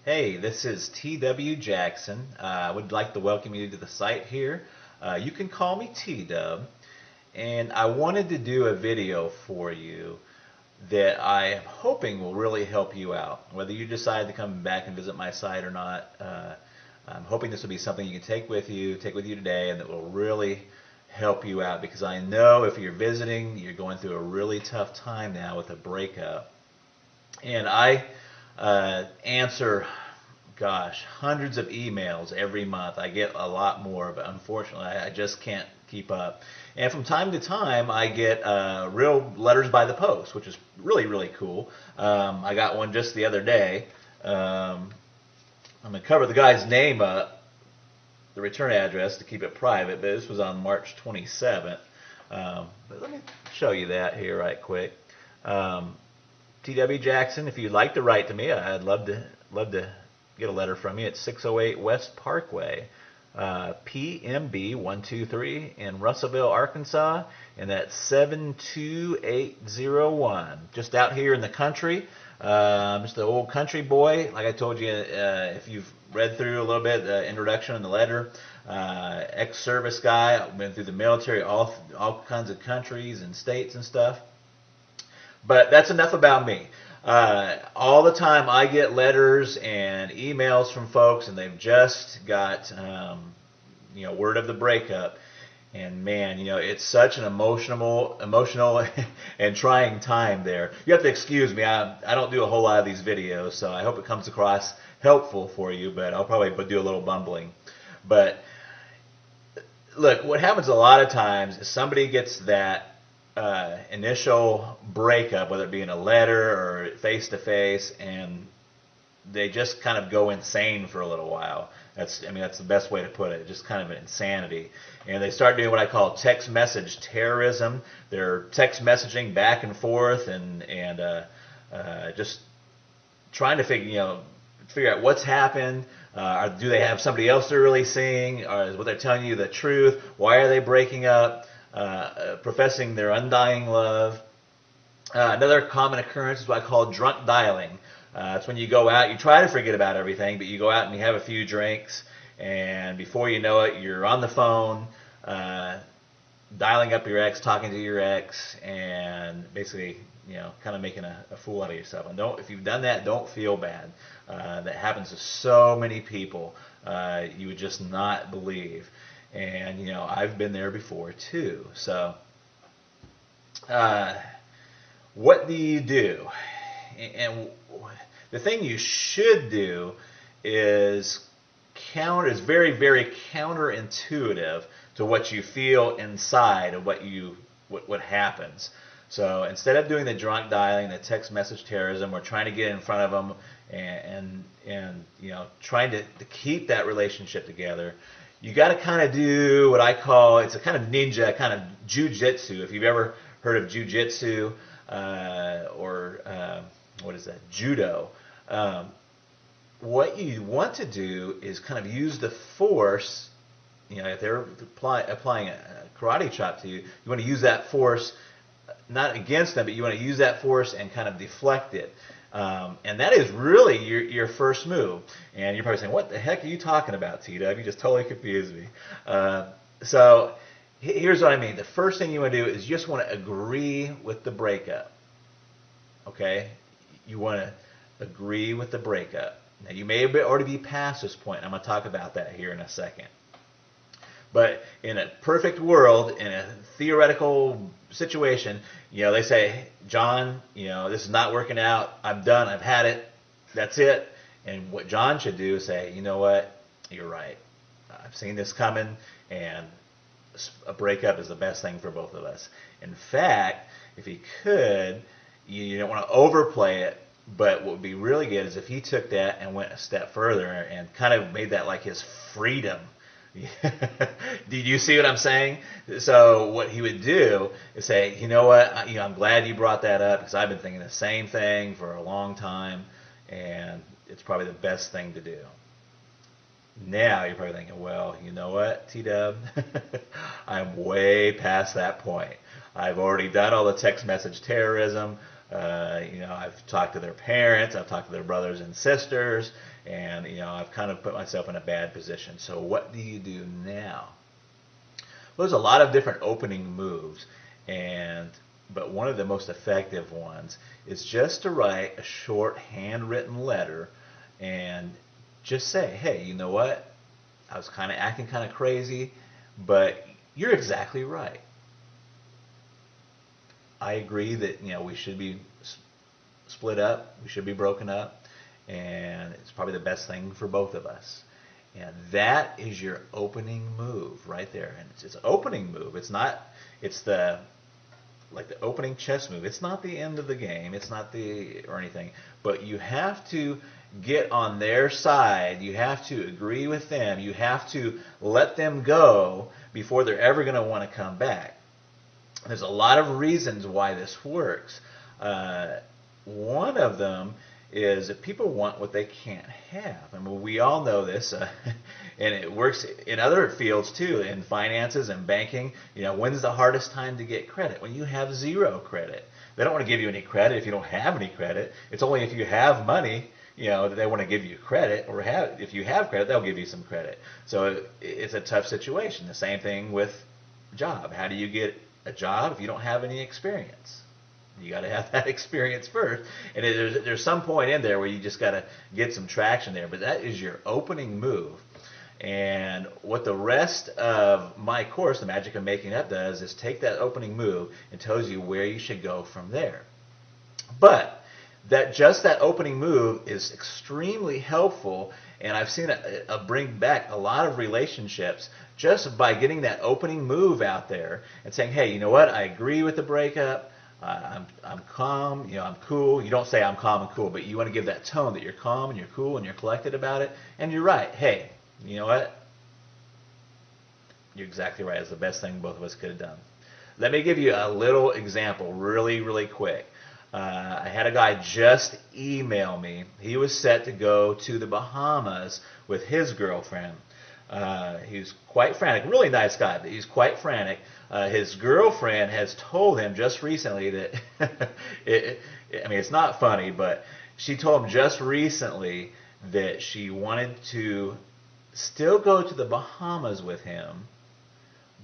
Hey, this is TW Jackson. I would like to welcome you to the site here. You can call me T-Dub, and I wanted to do a video for you that I am hoping will really help you out. Whether you decide to come back and visit my site or not, I'm hoping this will be something you can take with you today, and that will really help you out because I know if you're visiting, you're going through a really tough time now with a breakup. And I answer, gosh, hundreds of emails every month. I get a lot more, but unfortunately, I just can't keep up. And from time to time, I get real letters by the post, which is really, really cool. I got one just the other day. I'm going to cover the guy's name up, the return address, to keep it private, but this was on March 27th. But let me show you that here right quick. T.W. Jackson, if you'd like to write to me, I'd love to get a letter from you. It's 608 West Parkway, PMB 123 in Russellville, Arkansas, and that's 72801. Just out here in the country. Just an old country boy. Like I told you, if you've read through a little bit the introduction and the letter, ex-service guy. I've been through the military, all kinds of countries and states and stuff. But that's enough about me. All the time I get letters and emails from folks, and they've just got word of the breakup. And man, it's such an emotional and trying time there. You have to excuse me. I don't do a whole lot of these videos, so I hope it comes across helpful for you. But I'll probably do a little bumbling. But look, what happens a lot of times is somebody gets that initial breakup, whether it be in a letter or face to face, and they just kind of go insane for a little while. That's the best way to put it. Just kind of an insanity, and they start doing what I call text message terrorism. They're text messaging back and forth, and just trying to figure out what's happened. Do they have somebody else they're really seeing? Or is what they're telling you the truth? Why are they breaking up? Professing their undying love. Another common occurrence is what I call drunk dialing. It's when you go out, you try to forget about everything, but you go out and you have a few drinks, and before you know it, you're on the phone, dialing up your ex, talking to your ex, and basically, kind of making a fool out of yourself. And if you've done that, don't feel bad. That happens to so many people. You would just not believe. And, I've been there before too. So, what do you do? And the thing you should do is very, very counterintuitive to what you feel inside of what happens. So instead of doing the drunk dialing, the text message terrorism, or trying to get in front of them and trying to keep that relationship together, you got to kind of do what I call, it's a kind of ninja, kind of jujitsu. If you've ever heard of jujitsu or what is that, judo, what you want to do is kind of use the force. If they're applying a karate chop to you, you want to use that force not against them, but you want to use that force and kind of deflect it. And that is really your first move. And you're probably saying, what the heck are you talking about, T-Dub? You just totally confused me. So here's what I mean. The first thing you want to do is you just want to agree with the breakup. Okay? You want to agree with the breakup. Now, you may already be past this point. I'm going to talk about that here in a second. But in a perfect world, in a theoretical situation, they say, John, this is not working out. I'm done. I've had it. That's it. And what John should do is say, you know what? You're right. I've seen this coming, and a breakup is the best thing for both of us. In fact, if he could, you don't want to overplay it, but what would be really good is if he took that and went a step further and kind of made that like his freedom. Did you see what I'm saying? So what he would do is say, you know what, I'm glad you brought that up because I've been thinking the same thing for a long time, and it's probably the best thing to do. Now you're probably thinking, well, you know what, T-Dub, I'm way past that point. I've already done all the text message terrorism. I've talked to their parents, I've talked to their brothers and sisters, and I've kind of put myself in a bad position. So what do you do now? Well, there's a lot of different opening moves, but one of the most effective ones is just to write a short handwritten letter and just say, hey, you know what? I was kind of acting kind of crazy, but you're exactly right. I agree that we should be split up, we should be broken up, and it's probably the best thing for both of us. And that is your opening move right there. And it's an opening move. It's not. It's the opening chess move. It's not the end of the game. It's not or anything. But you have to get on their side. You have to agree with them. You have to let them go before they're ever going to want to come back. There's a lot of reasons why this works. One of them is that people want what they can't have. I mean, we all know this, and it works in other fields too, in finances and banking. When's the hardest time to get credit? When you have zero credit. They don't want to give you any credit if you don't have any credit. It's only if you have money, that they want to give you credit, or if you have credit, they'll give you some credit. So it's a tough situation. The same thing with job. How do you get a job if you don't have any experience? You got to have that experience first, and there's some point in there where you just got to get some traction there. But that is your opening move, and what the rest of my course, The Magic of Making Up, does is take that opening move and tells you where you should go from there. But that opening move is extremely helpful, and I've seen it bring back a lot of relationships just by getting that opening move out there and saying, hey, you know what? I agree with the breakup. I'm calm, I'm cool. You don't say I'm calm and cool, but you want to give that tone that you're calm and you're cool and you're collected about it. And you're right. Hey, you know what? You're exactly right. It's the best thing both of us could have done. Let me give you a little example really, really quick. I had a guy just email me. He was set to go to the Bahamas with his girlfriend. He's quite frantic. Really nice guy, but he's quite frantic. His girlfriend has told him just recently that, it's not funny, but she told him just recently that she wanted to still go to the Bahamas with him,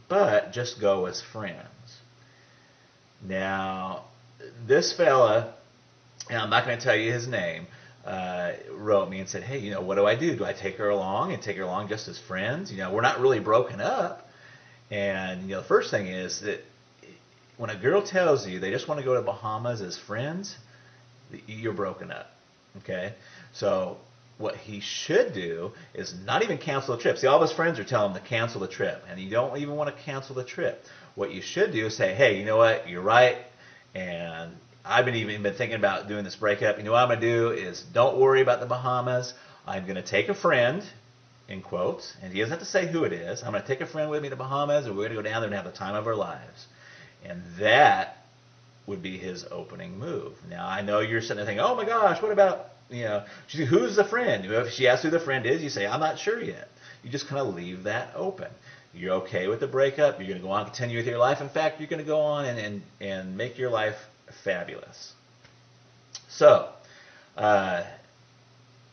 but just go as friends. Now, this fella, and I'm not going to tell you his name, wrote me and said, hey, what do I do? Do I take her along and take her along just as friends? We're not really broken up. And, the first thing is that when a girl tells you they just want to go to Bahamas as friends, you're broken up. Okay? So what he should do is not even cancel the trip. See, all of his friends are telling him to cancel the trip, and you don't even want to cancel the trip. What you should do is say, hey, you know what? You're right, and I've been thinking about doing this breakup. What I'm going to do is don't worry about the Bahamas. I'm going to take a friend, in quotes, and he doesn't have to say who it is. I'm going to take a friend with me to Bahamas, and we're going to go down there and have the time of our lives. And that would be his opening move. Now, I know you're sitting there thinking, oh my gosh, what about, who's the friend? If she asks who the friend is, you say, I'm not sure yet. You just kind of leave that open. You're okay with the breakup. You're going to go on and continue with your life. In fact, you're going to go on and make your life fabulous. So,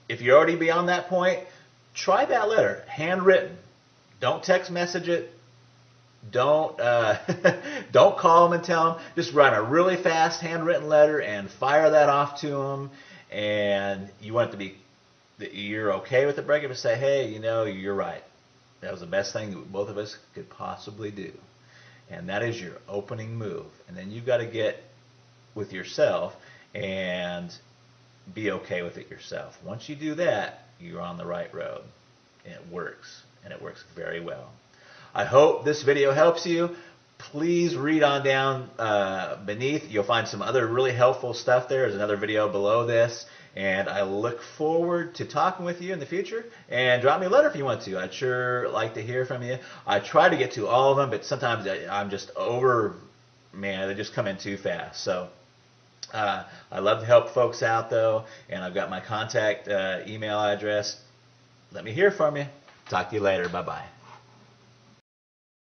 if you're already beyond that point, try that letter, handwritten. Don't text message it. Don't don't call them and tell them. Just write a really fast handwritten letter and fire that off to them. And you want it to be that you're okay with the breakup and say, hey, you're right. That was the best thing that both of us could possibly do. And that is your opening move. And then you've got to get with yourself and be okay with it yourself. Once you do that, you're on the right road. And it works. And it works very well. I hope this video helps you. Please read on down beneath. You'll find some other really helpful stuff there. There's another video below this. And I look forward to talking with you in the future. And drop me a letter if you want to. I'd sure like to hear from you. I try to get to all of them, but sometimes I'm just they just come in too fast. So I love to help folks out, though. And I've got my contact email address. Let me hear from you. Talk to you later. Bye-bye.